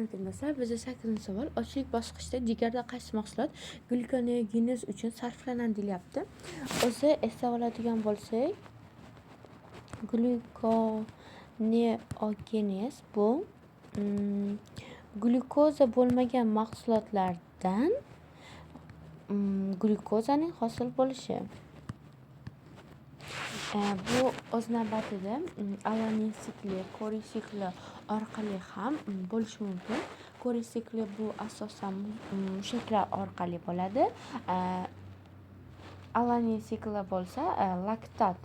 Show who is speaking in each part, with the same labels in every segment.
Speaker 1: Do'stlar, bizda 8-savol. Ochlik bosqichida jigarda qaysi mahsulot glyukoneogenez uchun sarflanadi deyilyapti. O'zi esla oladigan bo'lsak, glyukoneogenez bu glyukoza bo'lmagan mahsulotlardan glyukozaning hosil bo'lishi. Bu o'z navbatida alanin sikli, koriy sikli orqali ham bo'lishi mumkin. Koriy sikli bu asosan mushaklar orqali bo'ladi. Alanin sikli bo'lsa laktat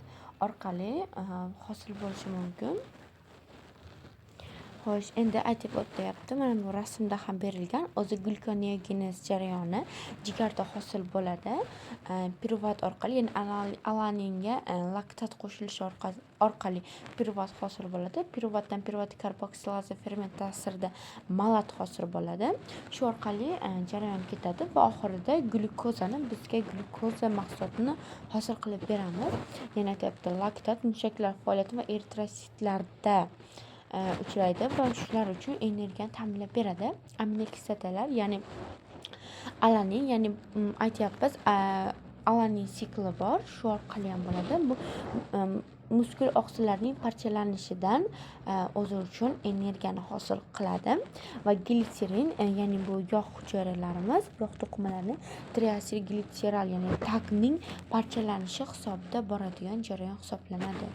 Speaker 1: orqali hosil bo'lishi mumkin. Xo'sh, endi aytib o'tyapti. Mana bu rasmda ham berilgan. O'zi glyukoneogenez jarayoni jigarda hosil bo'ladi. Piruvat orqali, ya'ni alaninga laktat qo'shilishi orqali piruvat hosil bo'ladi. Piruvatdan piruvat karboksilaza ferment ta'sirida malat hosil bo'ladi. Shu orqali jarayon ketadi va oxirida glyukozani bizga glyukoza mahsulotini hosil qilib beramiz. Yana aytibdi, laktat mushaklar faoliyati va eritrositlarda uchraydi va shular uchun energiyani ta'minlab beradi. Aminokislotalar, ya'ni alanin, ya'ni aytyapmiz, alanin sikli bor, shu orqali ham bo'ladi. Bu muskul oqsillarning parchalanishidan o'zi uchun energiyani hosil qiladi va glitserin, ya'ni bu yog' hujayralarimiz, yog' to'qimalari triasil glitseral, ya'ni takning parchalanishi hisobida boradigan jarayon hisoblanadi.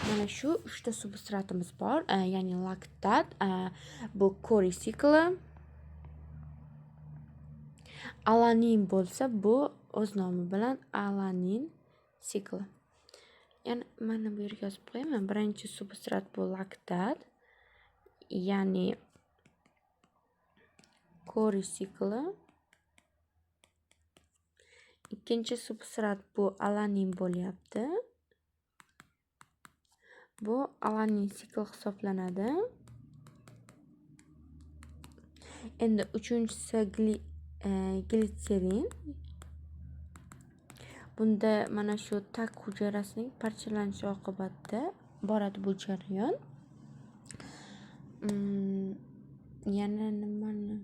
Speaker 1: Mana shu 3 ta substratimiz bor, ya'ni laktat, bu koriy sikli, alanin bo'lsa bu o'z nomi bilan alanin sikli. Ya'ni mana bu yerga yozib qo'yaman. Birinchi substrat bu laktat, ya'ni koriy sikli. Ikkinchi substrat bu alanin bo'lyapti. Bu alanin sikli hisoblanadi. Endi uchinchisi glitserin. Bunda mana shu tak hujayrasining parchalanishi oqibatida boradi bu jarayon. Yana nimani